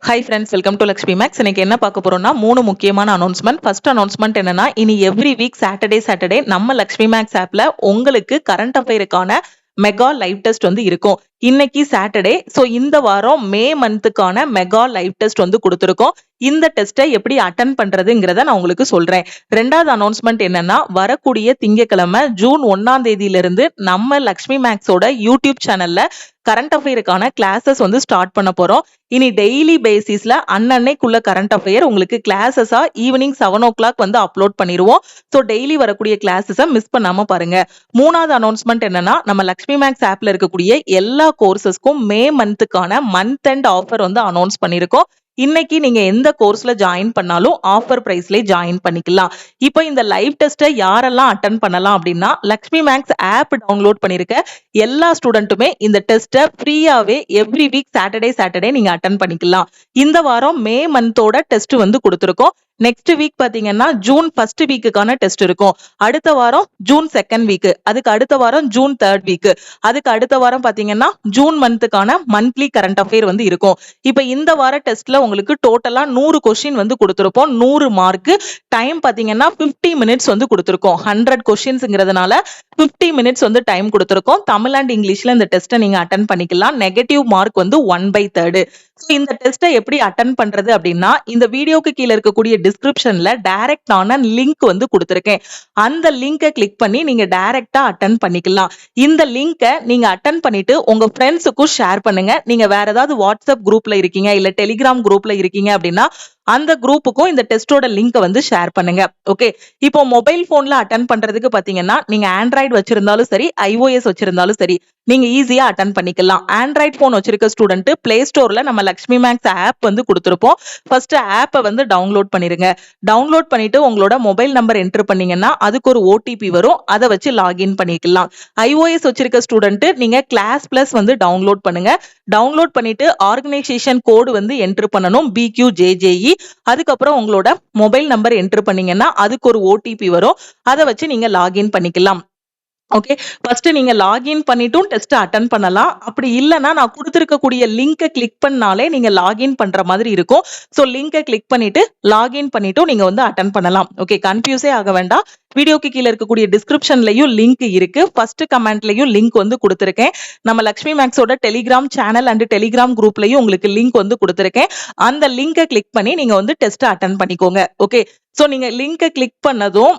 Hi friends, welcome to Lakshmi maths. இன்னைக்கு என்ன பார்க்க போறோம்னா 3 முக்கியமான அனௌன்ஸ்மெண்ட். ஃபர்ஸ்ட் அனௌன்ஸ்மெண்ட் என்னன்னா, இனி எவ்ரி வீக் சாட்டர்டே நம்ம லக்ஷ்மி மேக்ஸ் ஆப்ல உங்களுக்கு கரண்ட் அஃபேருக்கான மெகா லைவ் டெஸ்ட் வந்து இருக்கும். இன்னைக்கு சாட்டர்டே. ஸோ இந்த வாரம் மே மந்த்துக்கான மெகா லைவ் டெஸ்ட் வந்து கொடுத்துருக்கோம். இந்த டெஸ்ட்டை எப்படி அட்டன் பண்றதுங்கிறத நான் உங்களுக்கு சொல்றேன். ரெண்டாவது அனௌன்ஸ்மெண்ட் என்னன்னா, வரக்கூடிய திங்கட்கிழமை ஜூன் 1ஆம் தேதியிலிருந்து நம்ம லக்ஷ்மி மேக்ஸோட யூடியூப் சேனல்ல கரண்ட் அஃபேருக்கான கிளாஸஸ் வந்து ஸ்டார்ட் பண்ண போறோம். இனி டெய்லி பேசிஸ்ல அன்னன்னைக்குள்ள கரண்ட் அஃபேர் உங்களுக்கு கிளாஸஸா ஈவினிங் 7 o'clock வந்து அப்லோட் பண்ணிடுவோம். ஸோ டெய்லி வரக்கூடிய கிளாஸஸை மிஸ் பண்ணாம பாருங்க. மூணாவது அனௌன்ஸ்மெண்ட் என்னன்னா, நம்ம லக்ஷ்மி மேக்ஸ் ஆப்ல இருக்கக்கூடிய எல்லா கோர்சஸ்க்கும் மே மந்த்துக்கான மந்த் அண்ட் ஆஃபர் வந்து அனௌன்ஸ் பண்ணியிருக்கோம். இன்னைக்கு நீங்க எந்த கோர்ஸ்ல ஜாயின் பண்ணாலும் ஆஃபர் பிரைஸ்ல ஜாயின் பண்ணிக்கலாம். இப்போ இந்த லைவ் டெஸ்ட்டை யாரெல்லாம் அட்டன் பண்ணலாம் அப்படின்னா, லக்ஷ்மி மேக்ஸ் ஆப் டவுன்லோட் பண்ணிருக்க எல்லா ஸ்டூடெண்ட்டுமே இந்த டெஸ்ட்டை ஃப்ரீயாவே எவ்ரி வீக் சாட்டர்டே நீங்க அட்டன் பண்ணிக்கலாம். இந்த வாரம் மே மந்தோட டெஸ்ட் வந்து கொடுத்துருக்கோம். நெக்ஸ்ட் வீக் பாத்தீங்கன்னா ஜூன் ஃபர்ஸ்ட் வீக்குக்கான டெஸ்ட் இருக்கும். அடுத்த வாரம் ஜூன் செகண்ட் வீக், அதுக்கு அடுத்த வாரம் ஜூன் தேர்ட் வீக், அதுக்கு அடுத்த வாரம் பாத்தீங்கன்னா ஜூன் மந்த்துக்கான மந்த்லி கரண்ட் அஃபேர் வந்து இருக்கும். இப்ப இந்த வார டெஸ்ட்ல உங்களுக்கு டோட்டலா 100 கொஸ்டின் வந்து கொடுத்துருப்போம். 100 மார்க். டைம் பாத்தீங்கன்னா 50 மினிட்ஸ் வந்து கொடுத்துருக்கோம். 100 கொஸ்டின்ஸ்ங்கிறதுனால 50 மினிட்ஸ் வந்து டைம் கொடுத்துருக்கோம். தமிழ் அண்ட் இங்கிலீஷ்ல இந்த டெஸ்ட்டை நீங்க அட்டன் பண்ணிக்கலாம். நெகட்டிவ் மார்க் வந்து 1/3. இந்த டெஸ்ட்டை எப்படி அட்டன் பண்றது அப்படின்னா, இந்த வீடியோக்கு கீழே இருக்கக்கூடிய டிஸ்கிரிப்ஷன்ல டைரக்டான லிங்க் வந்து கொடுத்திருக்கேன். அந்த லிங்கை கிளிக் பண்ணி நீங்க டைரக்டா அட்டன் பண்ணிக்கலாம். இந்த லிங்கை நீங்க அட்டன் பண்ணிட்டு உங்க ஃப்ரெண்ட்ஸுக்கும் ஷேர் பண்ணுங்க. நீங்க வேற ஏதாவது வாட்ஸ்அப் குரூப்ல இருக்கீங்க, இல்ல டெலிகிராம் குரூப்ல இருக்கீங்க அப்படின்னா அந்த குரூப்புக்கும் இந்த டெஸ்டோட லிங்கை வந்து ஷேர் பண்ணுங்க. ஓகே, இப்போ மொபைல் போன்ல அட்டன் பண்றதுக்கு பாத்தீங்கன்னா, நீங்க ஆண்ட்ராய்டு வச்சிருந்தாலும் சரி, iOS வச்சிருந்தாலும் சரி, நீங்க ஈஸியா அட்டன் பண்ணிக்கலாம். ஆண்ட்ராய்டு போன் வச்சிருக்க ஸ்டூடெண்ட் பிளே ஸ்டோர்ல நம்ம லக்ஷ்மி மேக்ஸ் ஆப் வந்து கொடுத்துருப்போம். ஃபர்ஸ்ட் ஆப்பை வந்து டவுன்லோட் பண்ணிருங்க. டவுன்லோட் பண்ணிட்டு உங்களோட மொபைல் நம்பர் என்டர் பண்ணீங்கன்னா அதுக்கு ஒரு ஓடிபி வரும். அதை வச்சு லாகின் பண்ணிக்கலாம். iOS வச்சிருக்க ஸ்டூடெண்ட் நீங்க கிளாஸ் பிளஸ் வந்து டவுன்லோட் பண்ணுங்க. டவுன்லோட் பண்ணிட்டு ஆர்கனைசேஷன் கோடு வந்து என்டர் பண்ணணும், BQJJE. அதுக்கப்புறம் உங்களோட மொபைல் நம்பர் என்டர் பண்ணீங்கன்னா அதுக்கு ஒரு ஓடிபி வரும். அதை வச்சு நீங்க லாகின் பண்ணிக்கலாம். ஓகே, ஃபர்ஸ்ட் நீங்க லாகின் பண்ணிட்டும் டெஸ்ட் அட்டன் பண்ணலாம். அப்படி இல்லைன்னா நான் கொடுத்துருக்கக்கூடிய லிங்கை கிளிக் பண்ணாலே நீங்க லாகின் பண்ற மாதிரி இருக்கும். ஸோ லிங்கை கிளிக் பண்ணிட்டு லாகின் பண்ணிட்டும் நீங்க வந்து அட்டன் பண்ணலாம். ஓகே, கன்ஃபியூஸே ஆக வேண்டாம். வீடியோக்கு கீழே இருக்கக்கூடிய டிஸ்கிரிப்ஷன்லயும் லிங்க் இருக்கு. ஃபர்ஸ்ட் கமெண்ட்லயும் லிங்க் வந்து கொடுத்துருக்கேன். நம்ம லக்ஷ்மி மேக்ஸோட டெலிகிராம் சேனல் அண்ட் டெலிகிராம் குரூப்லயும் உங்களுக்கு லிங்க் வந்து கொடுத்துருக்கேன். அந்த லிங்கை கிளிக் பண்ணி நீங்க வந்து டெஸ்ட் அட்டன் பண்ணிக்கோங்க. ஓகே, ஸோ நீங்க லிங்கை கிளிக் பண்ணதும்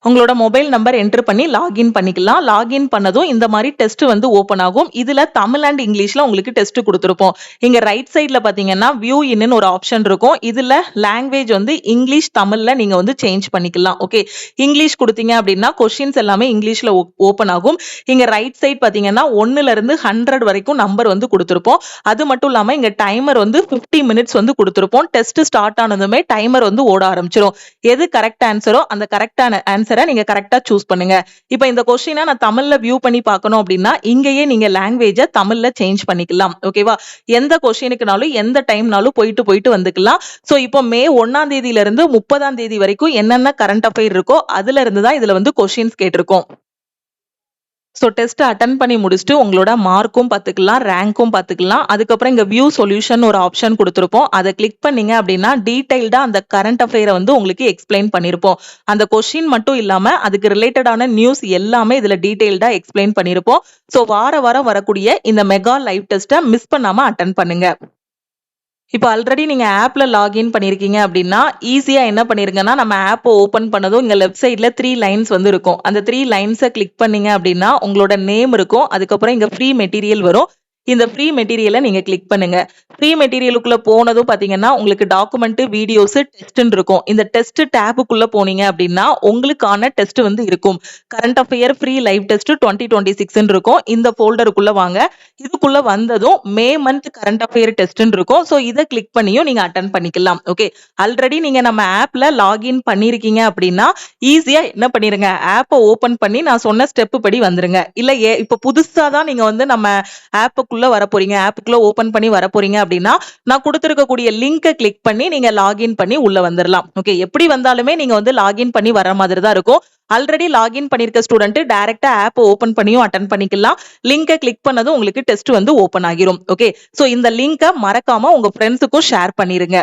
உங்களோட மொபைல் நம்பர் என்டர் பண்ணி லாகின் பண்ணிக்கலாம். லாகின் பண்ணதும் இந்த மாதிரி டெஸ்ட் வந்து ஓபன் ஆகும். இதுல தமிழ் அண்ட் இங்கிலீஷ்ல உங்களுக்கு டெஸ்ட் கொடுத்துருப்போம். இங்க ரைட் சைட்ல பாத்தீங்கன்னா வியூ இன்னு ஒரு ஆப்ஷன் இருக்கும். இதுல லாங்குவேஜ் வந்து இங்கிலீஷ் தமிழ்ல நீங்க வந்து சேஞ்ச் பண்ணிக்கலாம். ஓகே, இங்கிலீஷ் கொடுத்தீங்க அப்படின்னா கொஸ்டின்ஸ் எல்லாமே இங்கிலீஷ்ல ஓபன் ஆகும். இங்க ரைட் சைட் பாத்தீங்கன்னா 1ல இருந்து 100 வரைக்கும் நம்பர் வந்து கொடுத்துருப்போம். அது மட்டும் இல்லாம இங்க டைமர் வந்து 50 மினிட்ஸ் வந்து கொடுத்துருப்போம். டெஸ்ட் ஸ்டார்ட் ஆனதுமே டைமர் வந்து ஓட ஆரம்பிச்சிடும். எது கரெக்ட் ஆன்சரோ அந்த கரெக்டான ஆன்சர் நீங்க கரெக்டா சூஸ் பண்ணுங்க. இப்போ இந்த क्वेश्चனை நான் தமிழ்ல வியூ பண்ணி பார்க்கணும் அப்படின்னா இங்கேயே நீங்க லாங்குவேஜை தமிழ்ல சேஞ்ச் பண்ணிக்கலாம். ஓகேவா, எந்த क्वेश्चனுக்குனாலும் எந்த டைம்னாலும் போயிட்டு வந்துக்கலாம். சோ இப்போ மே 1ஆம் தேதியில இருந்து 30ஆம் தேதி வரைக்கும் என்னென்ன கரண்ட் அஃபேர் இருக்கோ அதுல இருந்து தான் இதுல வந்து क्वेश्चंस கேட்டிருக்கோம். ஸோ டெஸ்ட் அட்டன் பண்ணி முடிச்சுட்டு உங்களோட மார்க்கும் பார்த்துக்கலாம், ரேங்க்கும் பார்த்துக்கலாம். அதுக்கப்புறம் இங்கே வியூ சொல்யூஷன் ஒரு ஆப்ஷன் கொடுத்துருப்போம். அதை கிளிக் பண்ணீங்க அப்படின்னா டீடைல்டாக அந்த கரண்ட் அஃபேரை வந்து உங்களுக்கு எக்ஸ்பிளைன் பண்ணியிருப்போம். அந்த கொஸ்டின் மட்டும் இல்லாமல் அதுக்கு ரிலேட்டடான நியூஸ் எல்லாமே இதில் டீடைல்டாக எக்ஸ்பிளைன் பண்ணியிருப்போம். ஸோ வாரம் வரக்கூடிய இந்த மெகா லைவ் டெஸ்ட்டை மிஸ் பண்ணாமல் அட்டன் பண்ணுங்க. இப்போ ஆல்ரெடி நீங்க ஆப்ல லாகின் பண்ணிருக்கீங்க அப்படின்னா ஈஸியா என்ன பண்ணிருங்கன்னா, நம்ம ஆப் ஓபன் பண்ணதும் இங்க லெஃப்ட் சைட்ல 3 லைன்ஸ் வந்து இருக்கும். அந்த 3 லைன்ஸை கிளிக் பண்ணீங்க அப்படின்னா உங்களோட நேம் இருக்கும். அதுக்கப்புறம் இங்க ஃப்ரீ மெட்டீரியல் வரும். இந்த ஃப்ரீ மெட்டீரியலை நீங்க கிளிக் பண்ணுங்க. ஃப்ரீ மெட்டீரியலுக்குள்ள போனதும் பாத்தீங்கன்னா உங்களுக்கு டாக்குமெண்ட், வீடியோஸ், டெஸ்ட்னு இருக்கும். இந்த டெஸ்ட் டேபுக்குள்ள போனீங்க அப்படின்னா உங்களுக்கான டெஸ்ட் வந்து இருக்கும். Current affair free live test 2026 இருக்கும். இந்த ஃபோல்டருக்குள்ள வாங்க. இதுக்குள்ள வந்ததும் மே மந்த் கரண்ட் அஃபேர் டெஸ்ட்னு இருக்கும். ஸோ இதை கிளிக் பண்ணியும் நீங்க அட்டன் பண்ணிக்கலாம். ஓகே, ஆல்ரெடி நீங்க நம்ம ஆப்ல லாகின் பண்ணிருக்கீங்க அப்படின்னா ஈஸியா என்ன பண்ணிருங்க, ஆப்பை ஓபன் பண்ணி நான் சொன்ன ஸ்டெப் படி வந்துருங்க. இல்ல இப்ப புதுசா தான் நீங்க வந்து நம்ம ஆப்புக்குள்ள வர போறீங்க, ஆப்புக்குள்ள ஓபன் பண்ணி வர போறீங்க அப்படின்னா நான் கொடுத்திருக்கக்கூடிய லிங்கை கிளிக் பண்ணி நீங்க லாகின் பண்ணி உள்ள வந்துடலாம். ஓகே, எப்படி வந்தாலுமே நீங்க வந்து லாகின் பண்ணி வர மாதிரி தான் இருக்கும். ஆல்ரெடி லாகின் பண்ணிருக்க ஸ்டூடெண்ட் டைரக்டா ஆப் ஓபன் பண்ணியும் அட்டெண்ட் பண்ணிக்கலாம். லிங்கை கிளிக் பண்ணதும் உங்களுக்கு டெஸ்ட் வந்து ஓபன் ஆகிரும். ஓகே, சோ இந்த லிங்கை மறக்காம உங்க ஃப்ரெண்ட்ஸுக்கும் ஷேர் பண்ணிருங்க.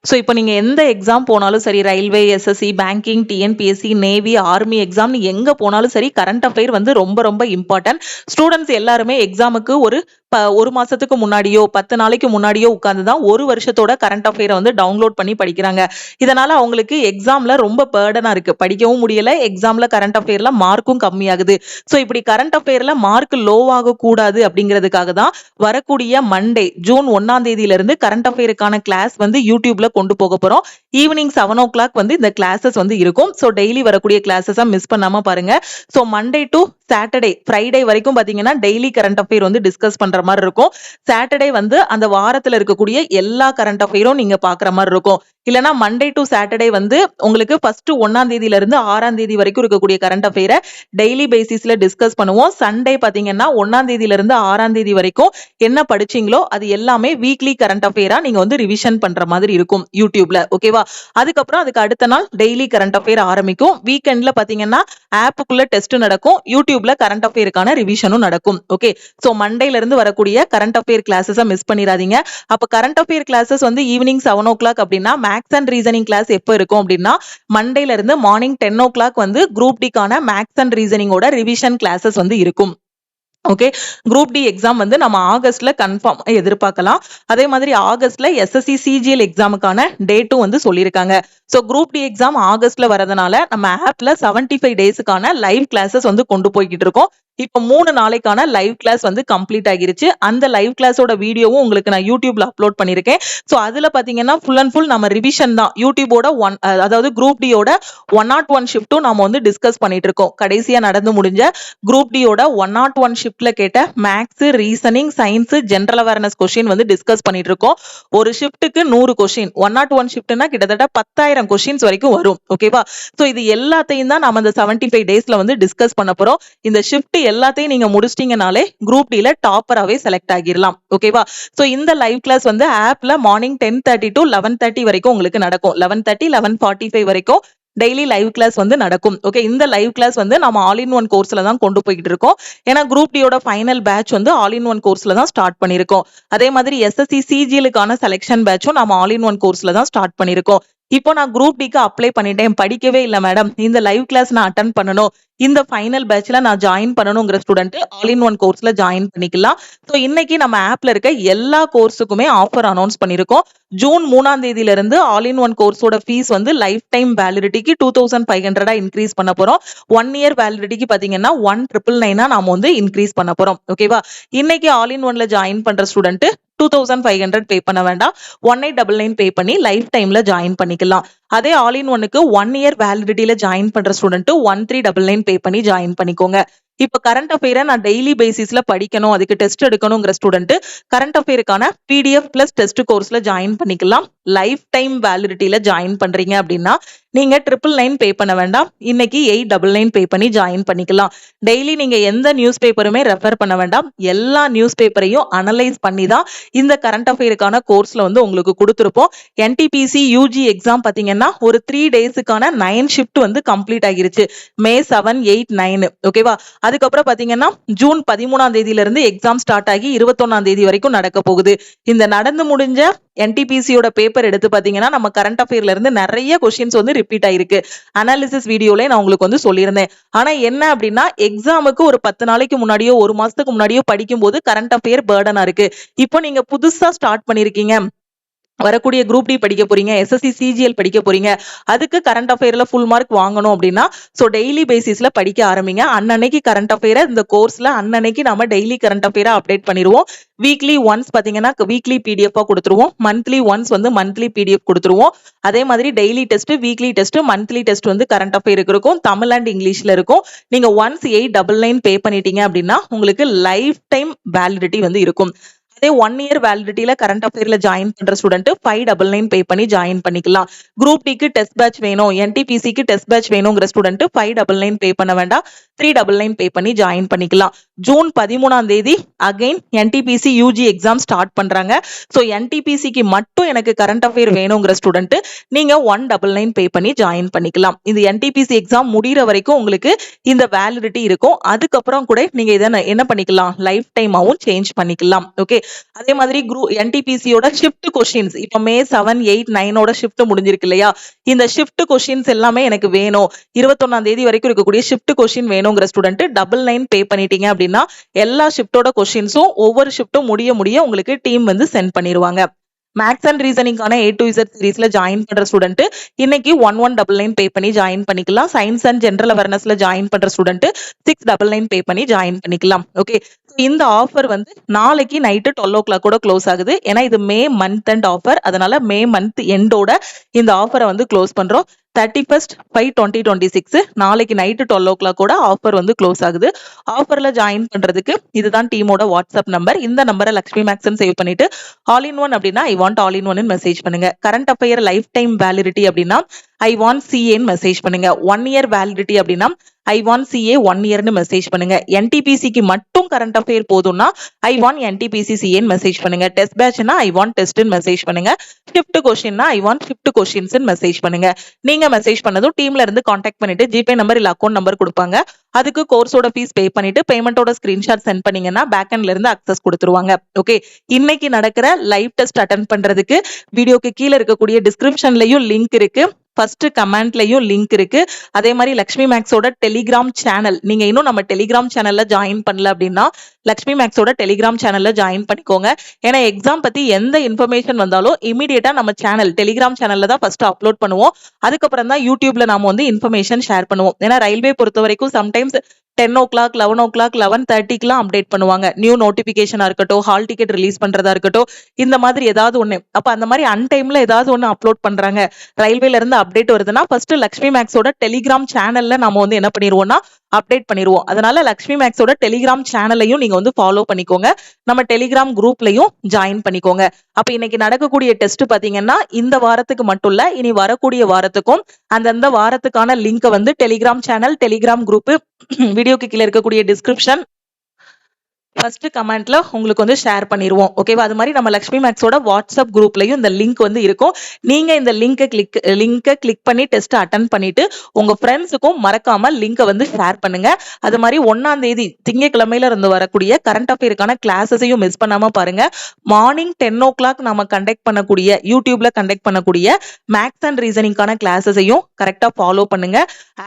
ஸோ இப்போ நீங்கள் எந்த எக்ஸாம் போனாலும் சரி, railway, SSC, banking, TNPSC, navy, army எக்ஸாம்னு எங்கே போனாலும் சரி, கரண்ட் அஃபேர் வந்து ரொம்ப ரொம்ப இம்பார்ட்டன்ட். ஸ்டூடெண்ட்ஸ் எல்லாருமே எக்ஸாமுக்கு ஒரு மாசத்துக்கு முன்னாடியோ 10 நாளைக்கு முன்னாடியோ உட்கார்ந்து தான் ஒரு வருஷத்தோட கரண்ட் அஃபேரை வந்து டவுன்லோட் பண்ணி படிக்கிறாங்க. இதனால அவங்களுக்கு எக்ஸாம்ல ரொம்ப பேர்டனா இருக்கு, படிக்கவும் முடியல, எக்ஸாம்ல கரண்ட் அஃபேர்ல மார்க்கும் கம்மியாகுது. ஸோ இப்படி கரண்ட் அஃபேர்ல மார்க் லோவாக கூடாது அப்படிங்கிறதுக்காக தான் வரக்கூடிய மண்டே ஜூன் 1ஆம் தேதியில இருந்து கரண்ட் அஃபேருக்கான கிளாஸ் வந்து யூடியூப்ல கொண்டு போக போறோம். ஈவினிங் 7 o'clock வந்து இந்த கிளாஸஸ் வந்து இருக்கும். ஸோ டெய்லி வரக்கூடிய கிளாஸஸை மிஸ் பண்ணாம பாருங்க. So Monday to Saturday, Friday வரைக்கும் பாத்தீங்கன்னா டெய்லி கரண்ட் அஃபேர் வந்து டிஸ்கஸ் பண்ற மாதிரி இருக்கும். சாட்டர்டே வந்து அந்த வாரத்துல இருக்கக்கூடிய எல்லா கரண்ட் அஃபேரும் நீங்க பாக்குற மாதிரி இருக்கும். இல்லனா மண்டே டு சாட்டர்டே வந்து உங்களுக்கு ஃபர்ஸ்ட் 1ஆம் தேதியில இருந்து 6ஆம் தேதி வரைக்கும் இருக்கக்கூடிய கரண்ட் அஃபேரை டெய்லி பேசிஸ்ல டிஸ்கஸ் பண்ணுவோம். சண்டே பாத்தீங்கன்னா 1ஆம் தேதியில இருந்து 6ஆம் தேதி வரைக்கும் என்ன படிச்சீங்களோ அது எல்லாமே வீக்லி கரண்ட் அஃபேரா நீங்க வந்து ரிவிஷன் பண்ற மாதிரி இருக்கும் யூடியூப்ல. ஓகேவா? அதுக்கப்புறம் அதுக்கு அடுத்த நாள் டெய்லி கரண்ட் அஃபேர் ஆரம்பிக்கும். வீக்கெண்ட்ல பாத்தீங்கன்னா ஆப்புக்குள்ள டெஸ்ட் நடக்கும், யூடியூப்ல கரண்ட் அஃபேருக்கான ரிவிஷனும் நடக்கும். ஓகே, சோ மண்டேல இருந்து வரக்கூடிய கரண்ட் அஃபேர் கிளாஸஸை மிஸ் பண்ணிடாதீங்க. அப்ப கரண்ட் அஃபேர் கிளாஸஸ் வந்து ஈவினிங் 7 o'clock அப்படின்னா மேக்ஸ் அண்ட் ரீசனிங் கிளாஸ் எப்போ இருக்கும் அப்படின்னா மண்டேல இருந்து மார்னிங் 10 o'clock வந்து குரூப் டிக்கான மேக்ஸ் அண்ட் ரீசனிங்கோட ரிவிஷன் கிளாஸஸ் வந்து இருக்கும். ஓகே, குரூப் டி எக்ஸாம் வந்து நம்ம ஆகஸ்ட்ல கன்ஃபார்ம் எதிர்பார்க்கலாம். அதே மாதிரி ஆகஸ்ட்ல எஸ்எஸ்சி சிஜிஎல் எக்ஸாமுக்கான டேட்டும் வந்து சொல்லியிருக்காங்க. ஸோ குரூப் டி எக்ஸாம் ஆகஸ்ட்ல வரதுனால நம்ம ஆப்ல 75 டேஸுக்கான லைவ் கிளாஸஸ் வந்து கொண்டு போய்கிட்டு இருக்கோம். இப்போ 3 நாளைக்கான லைவ் கிளாஸ் வந்து கம்ப்ளீட் ஆகிருச்சு. அந்த லைவ் கிளாஸோட வீடியோவும் உங்களுக்கு நான் யூடியூப்ல அப்லோட் பண்ணிருக்கேன். ஸோ அதுல பாத்தீங்கன்னா ஃபுல் அண்ட் ஃபுல் நம்ம ரிவிஷன் தான். யூடியூபோட அதாவது குரூப் டியோட 101 ஷிஃப்ட்டும் நம்ம வந்து டிஸ்கஸ் பண்ணிட்டு இருக்கோம். கடைசியா நடந்து முடிஞ்ச குரூப் டியோட 101 ஷிஃப்ட்ல கேட்ட maths, reasoning, science, general awareness question வந்து டிஸ்கஸ் பண்ணிட்டு இருக்கோம். ஒரு ஷிஃப்ட்டுக்கு 100 கொஸ்டின், 101 ஷிஃப்ட்னா கிட்டத்தட்ட 10,000 கொஸ்டின்ஸ் வரைக்கும் வரும். ஓகேவா? சோ இது எல்லாத்தையும் தான் நம்ம அந்த 75 டேஸ்ல வந்து டிஸ்கஸ் பண்ண போறோம். இந்த ஷிஃப்ட் எல்லாத்தையும் நீங்க முடிச்சிட்டீங்கனாலே குரூப் டில டாப்பராவே செலக்ட் ஆகிரலாம். ஓகேவா? சோ இந்த லைவ் கிளாஸ் வந்து ஆப்ல மார்னிங் 10:30 to 11:30 வரைக்கும் உங்களுக்கு நடக்கும். 11:30, 11:45 வரைக்கும் டெய்லி லைவ் கிளாஸ் வந்து நடக்கும். ஓகே, இந்த லைவ் கிளாஸ் வந்து நம்ம ஆல் இன் ஒன் கோர்ஸ்ல தான் கொண்டு போய்கிட்டு இருக்கோம். ஏன்னா குரூப் டியோட ஃபைனல் பேட்ச் வந்து ஆல் இன் ஒன் கோர்ஸ்ல தான் ஸ்டார்ட் பண்ணிருக்கோம். அதே மாதிரி எஸ்எஸ்சி சிஜிஎலுக்கான செலெக்ஷன் பேட்சும் நம்ம ஆல் இன் ஒன் கோர்ஸ்ல தான் ஸ்டார்ட் பண்ணிருக்கோம். இப்போ நான் குரூப் டிக்கு அப்ளை பண்ணிட்டேன், படிக்கவே இல்லை மேடம், இந்த லைவ் கிளாஸ் நான் அட்டன் பண்ணணும், இந்த ஃபைனல் பேட்ச்ல நான் ஜாயின் பண்ணணுங்கிற ஸ்டூடெண்ட் ஆல் இன் ஒன் கோர்ஸ்ல ஜாயின் பண்ணிக்கலாம். ஸோ இன்னைக்கு நம்ம ஆப்ல இருக்க எல்லா கோர்ஸுக்குமே ஆஃபர் அனௌன்ஸ் பண்ணிருக்கோம். ஜூன் 3ஆம் தேதியில இருந்து ஆல் இன் ஒன் கோர்ஸோட ஃபீஸ் வந்து லைஃப் டைம் வேலிடிட்டிக்கு 2500 இன்க்ரீஸ் பண்ண போறோம். 1 year வேலிடிட்டிக்கு பாத்தீங்கன்னா 1999 நாம வந்து இன்க்ரீஸ் பண்ண போறோம். ஓகேவா? இன்னைக்கு ஆல் இன் ஒன்ல ஜாயின் பண்ற ஸ்டூடெண்ட் 2500 பே பண்ண வேண்டாம், 1899 பே பண்ணி லைஃப் டைம்ல ஜாயின் பண்ணிக்கலாம். அதே ஆல் இன் ஒன்னுக்கு 1 year வேலிடிட்டியில ஜாயின் பண்ற ஸ்டூடெண்ட் 1399 பே பண்ணி ஜாயின் பண்ணிக்கோங்க. இப்ப கரண்ட் அஃபேரை நான் டெய்லி பேசிஸ்ல படிக்கணும், அதுக்கு டெஸ்ட் எடுக்கணுங்கிற ஸ்டூடெண்ட் கரண்ட் அஃபேருக்கான பிடிஎஃப் பிளஸ் டெஸ்ட் கோர்ஸ்ல ஜாயின் பண்ணிக்கலாம். லைஃப் டைம் வேலிடிட்டியில ஜாயின் பண்றீங்க அப்படின்னா நீங்க 999 பே பண்ண வேண்டாம், இன்னைக்கு 899 பே பண்ணி ஜாயின் பண்ணிக்கலாம். டெய்லி நீங்க எந்த நியூஸ் பேப்பருமே ரெஃபர் பண்ண வேண்டாம், எல்லா நியூஸ் பேப்பரையும் அனலைஸ் பண்ணி தான் இந்த கரண்ட் அஃபேருக்கான கோர்ஸ்ல வந்து உங்களுக்கு கொடுத்துருப்போம். என்டிபிசி யூஜி எக்ஸாம் பாத்தீங்கன்னா ஒரு 3 டேஸுக்கான 9 ஷிஃப்ட் வந்து கம்ப்ளீட் ஆகிருச்சு. மே 7, 8, 9. ஓகேவா? அதுக்கப்புறம் பாத்தீங்கன்னா ஜூன் 13ஆம் தேதியில இருந்து எக்ஸாம் ஸ்டார்ட் ஆகி 21ஆம் தேதி வரைக்கும் நடக்க போகுது. இந்த நடந்து முடிஞ்ச என்டிபிசியோட பேப்பர் எடுத்து பாத்தீங்கன்னா நம்ம கரண்ட் அஃபேர்ல இருந்து நிறைய கொஸ்டின்ஸ் வந்து ரிப்பீட் ஆயிருக்கு. அனாலிசிஸ் வீடியோல நான் உங்களுக்கு வந்து சொல்லியிருந்தேன். ஆனா என்ன அப்படின்னா எக்ஸாமுக்கு ஒரு 10 நாளைக்கு முன்னாடியோ ஒரு மாசத்துக்கு முன்னாடியோ படிக்கும் போது கரண்ட் அஃபேர் பேர்டனா இருக்கு. இப்போ நீங்க புதுசா ஸ்டார்ட் பண்ணிருக்கீங்க, வரக்கூடிய குரூப் டி படிக்க போறீங்க, எஸ்எஸ்சி சிஜிஎல் படிக்க போறீங்க, அதுக்கு கரண்ட் அஃபேர்ல ஃபுல் மார்க் வாங்கணும் அப்படின்னா சோ டெய்லி பேசிஸ்ல படிக்க ஆரம்பிங்க. அன்னன்னைக்கு கரண்ட் அஃபேரை இந்த கோர்ஸ்ல அன்னன்னைக்கு நம்ம டெய்லி கரண்ட் அஃபேரை அப்டேட் பண்ணிடுவோம். வீக்லி ஒன்ஸ் பாத்தீங்கன்னா வீக்லி பிடிஎஃப் கொடுத்துருவோம், மந்த்லி ஒன்ஸ் வந்து மந்த்லி பிடிஎஃப் கொடுத்துருவோம். அதே மாதிரி daily test, weekly test, monthly test வந்து கரண்ட் அஃபேருக்கு இருக்கும், தமிழ் அண்ட் இங்கிலீஷ்ல இருக்கும். நீங்க ஒன்ஸ் 899 பே பண்ணிட்டீங்க அப்படின்னா உங்களுக்கு லைஃப் டைம் வேலிடிட்டி வந்து இருக்கும். அதே 1 இயர் வேலிடிட்டியில கரண்ட் அஃபேர்ல ஜாயின் பண்ற ஸ்டூடெண்ட் 599 பே பண்ணி ஜாயின் பண்ணிக்கலாம். குரூப் டிக்கு டெஸ்ட் பேட்ச் வேணும், என்டிபிசிக்கு டெஸ்ட் பேட்ச் வேணுங்கிற ஸ்டூடெண்ட் 599 பே பண்ண வேண்டாம், 399 பே பண்ணி ஜாயின் பண்ணிக்கலாம். ஜூன் 13ஆம் தேதி again NTPC UG exam start பண்றாங்க. ஸோ என்டிபிசிக்கு மட்டும் எனக்கு கரண்ட் அஃபேர் வேணுங்கிற ஸ்டூடெண்ட் நீங்க 199 பே பண்ணி ஜாயின் பண்ணிக்கலாம். இந்த என்டிபிசி எக்ஸாம் முடிகிற வரைக்கும் உங்களுக்கு இந்த வேலிடிட்டி இருக்கும். அதுக்கப்புறம் கூட நீங்க இதை என்ன பண்ணிக்கலாம், லைஃப் டைமாவும் சேஞ்ச் பண்ணிக்கலாம். ஓகே, அதே மாதிரி என்டிபிசியோட ஷிஃப்ட் கொஸ்டின்ஸ் இப்ப மே 7, 8, 9ஓட ஷிஃப்ட் முடிஞ்சிருக்கு இல்லையா, இந்த ஷிஃப்ட் கொஸ்டின்ஸ் எல்லாமே எனக்கு வேணும், 21ஆம் தேதி வரைக்கும் இருக்கக்கூடிய ஷிஃப்ட் கொஸ்டின் வேணுங்கிற ஸ்டூடெண்ட் 99 பே பண்ணிட்டீங்க அப்படின்னா எல்லா ஷிஃப்டோட கொஸ்டின்ஸும் ஒவ்வொரு ஷிஃப்ட்டும் முடிய உங்களுக்கு டீம் வந்து சென்ட் பண்ணிடுவாங்க. மேக்ஸ் அண்ட் ரீசனிங்கான A to Z சீரீஸ்ல ஜாயின் பண்ற ஸ்டூடெண்ட் இன்னைக்கு 1199 பே பண்ணி ஜாயின் பண்ணிக்கலாம். சயின்ஸ் அண்ட் ஜெனரல் அவேர்னஸ்ல ஜாயின் பண்ற ஸ்டூடெண்ட் 699 பே பண்ணி ஜாயின் பண்ணிக்கலாம். ஓகே, இந்த ஆஃபர் வந்து நாளைக்கு நைட்டு 12 o'clock கூட க்ளோஸ் ஆகுது. ஏன்னா இது மே மந்த் அண்ட் ஆஃபர், அதனால மே மந்த் எண்டோட இந்த ஆஃபரை வந்து க்ளோஸ் பண்றோம். 31st 5/2026 நாளைக்கு நைட்டு 12 o'clock கூட ஆஃபர் வந்து க்ளோஸ் ஆகுது. ஆஃபர்ல ஜாயின் பண்றதுக்கு இதுதான் டீமோட வாட்ஸ்அப் நம்பர். இந்த நம்பரை லக்ஷ்மி மேக்ஸ்ன்னு சேவ் பண்ணிட்டு ஆல் இன் ஒன் அப்படின்னா I want all in one message பண்ணுங்க. Current affair lifetime validity அப்படின்னா ஐ வாண்ட் சிஏன்னு மெசேஜ் பண்ணுங்க. 1 இயர் வேலிடிட்டி அப்படின்னா ஐ வாண்ட் சிஏ 1 இயர்னு மெசேஜ் பண்ணுங்க. என்டிபிசிக்கு மட்டும் கரண்ட் அஃபேர் போதும்னா ஐ வாண்ட் என்டிபிசி சிஏன்னு மெசேஜ் பண்ணுங்க. டெஸ்ட் பேட்ச்னா ஐ வாண்ட் டெஸ்ட்னு மெசேஜ் பண்ணுங்க. ஷிஃப்ட் கொஸ்டின்னா ஐ வாண்ட் ஷிஃப்ட் கொஸ்டின்ஸ்னு மெசேஜ் பண்ணுங்க. நீங்க மெசேஜ் பண்ணதும் டீம்ல இருந்து கான்டாக்ட் பண்ணிட்டு ஜிபே நம்பர் இல்ல அக்கௌண்ட் நம்பர் கொடுப்பாங்க. அதுக்கு கோர்ஸோட ஃபீஸ் பே பண்ணிட்டு பேமெண்டோட ஸ்கிரீன்ஷாட் சென்ட் பண்ணீங்கன்னா பேக் எண்ட்ல இருந்து அக்சஸ் கொடுத்துருவாங்க. ஓகே, இன்னைக்கு நடக்கிற லைவ் டெஸ்ட் அட்டென்ட் பண்றதுக்கு வீடியோக்கு கீழே இருக்கக்கூடிய டிஸ்கிரிப்ஷன்லயும் லிங்க் இருக்கு, ஃபர்ஸ்ட் கமெண்ட்லயும் லிங்க் இருக்கு. அதே மாதிரி லக்ஷ்மி மேக்ஸோட டெலிகிராம் சேனல், நீங்க இன்னும் நம்ம டெலிகிராம் சேனல்ல ஜாயின் பண்ணல அப்படின்னா லக்ஷ்மி மேக்ஸோட டெலிகிராம் சேனல்ல ஜாயின் பண்ணிக்கோங்க. ஏன்னா எக்ஸாம் பத்தி எந்த இன்ஃபர்மேஷன் வந்தாலும் இமீடியட்டா நம்ம சேனல் டெலிகிராம் சேனல்ல தான் ஃபர்ஸ்ட் அப்லோட் பண்ணுவோம். அதுக்கப்புறம் தான் யூடியூப்ல நாம வந்து இன்ஃபர்மேஷன் ஷேர் பண்ணுவோம். ஏன்னா ரயில்வே பொறுத்த வரைக்கும் சம்டைம்ஸ் 10 o'clock 11 o'clock 11:30க்குலாம் அப்டேட் பண்ணுவாங்க. நியூ நோட்டிபிகேஷனா இருக்கட்டும், ஹால் டிக்கெட் ரிலீஸ் பண்றதா இருக்கட்டும், இந்த மாதிரி ஏதாவது ஒண்ணு. அப்ப அந்த மாதிரி அன்டைம்ல ஏதாவது ஒண்ணு அப்லோட் பண்றாங்க, ரயில்வேல இருந்து அப்டேட் வருதுன்னா ஃபர்ஸ்ட் லக்ஷ்மி மேக்ஸோட டெலிகிராம் சேனல்ல நாம வந்து என்ன பண்ணிடுவோம்னா அப்டேட் பண்ணிடுவோம். அதனால லக்ஷ்மி மேக்ஸோட டெலிகிராம் சேனலையும் நீங்க வந்து ஃபாலோ பண்ணிக்கோங்க. நம்ம டெலிகிராம் குரூப்லயும் ஜாயின் பண்ணிக்கோங்க. அப்ப இன்னைக்கு நடக்கக்கூடிய டெஸ்ட் பாத்தீங்கன்னா இந்த வாரத்துக்கு மட்டும் இல்ல, இனி வரக்கூடிய வாரத்துக்கும் அந்தந்த வாரத்துக்கான லிங்க் வந்து டெலிகிராம் சேனல், டெலிகிராம் குரூப் வீடியோக்கு கீழே இருக்கக்கூடிய டிஸ்கிரிப்ஷன் ஃபர்ஸ்ட் கமெண்ட்ல உங்களுக்கு வந்து ஷேர் பண்ணிடுவோம். ஓகேவா, அது மாதிரி நம்ம லக்ஷ்மி மேக்ஸோட வாட்ஸ்அப் குரூப்லயும் இந்த லிங்க் வந்து இருக்கும். நீங்க இந்த லிங்கை கிளிக் பண்ணி டெஸ்ட் அட்டன் பண்ணிட்டு உங்க ஃப்ரெண்ட்ஸுக்கும் மறக்காம லிங்கை வந்து ஷேர் பண்ணுங்க. அது மாதிரி 1ஆம் தேதி திங்கட்கிழமையில இருந்து வரக்கூடிய கரண்ட் அஃபேருக்கான கிளாஸஸையும் மிஸ் பண்ணாம பாருங்க. மார்னிங் 10 o'clock நம்ம கண்டக்ட் பண்ணக்கூடிய யூடியூப்ல கண்டக்ட் பண்ணக்கூடிய மேக்ஸ் அண்ட் ரீசனிங்கான கிளாஸஸையும் கரெக்டா ஃபாலோ பண்ணுங்க.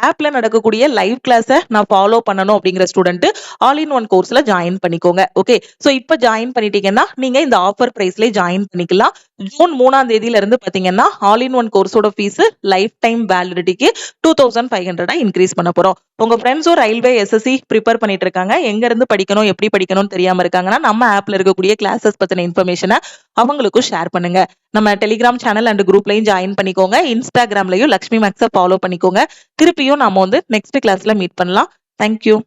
ஆப்ல நடக்கக்கூடிய லைவ் கிளாஸை நான் ஃபாலோ பண்ணணும் அப்படிங்கிற ஸ்டூடெண்ட் ஆல் இன் ஒன் கோர்ஸ்ல ஜாயின் பண்ணிக்கோங்க. ஓகே, சோ இப்போ ஜாயின் பண்ணிட்டீங்கன்னா நீங்க இந்த ஆஃபர் பிரைஸ்ல ஜாயின் பண்ணிக்கலாம். ஜூன் 3ஆம் தேதியில இருந்து பாத்தீங்கன்னா ஆல் இன் ஒன் கோர்ஸோட ஃபீஸ் லைஃப் டைம் வேலிடிட்டிக்கு 2500 இன்க்ரீஸ் பண்ண போறோம். உங்க ஃப்ரெண்ட்ஸும் ரயில்வே எஸ்எஸ்சி ப்ரிப்பேர் பண்ணிட்டு இருக்காங்க, எங்க இருந்து படிக்கணும் எப்படி படிக்கணும்னு தெரியாம இருக்காங்கன்னா நம்ம ஆப்ல இருக்கக்கூடிய கிளாஸஸ் பத்தின இன்ஃபர்மேஷனை அவங்களுக்கும் ஷேர் பண்ணுங்க. நம்ம டெலிகிராம் சேனல் அண்ட் குரூப்லயும் ஜாயின் பண்ணிக்கோங்க. இன்ஸ்டாகிராம்லயும் லக்ஷ்மி மேக்ஸை ஃபாலோ பண்ணிக்கோங்க. திருப்பியும் நாம வந்து நெக்ஸ்ட் கிளாஸ்ல மீட் பண்ணலாம். தேங்க்யூ.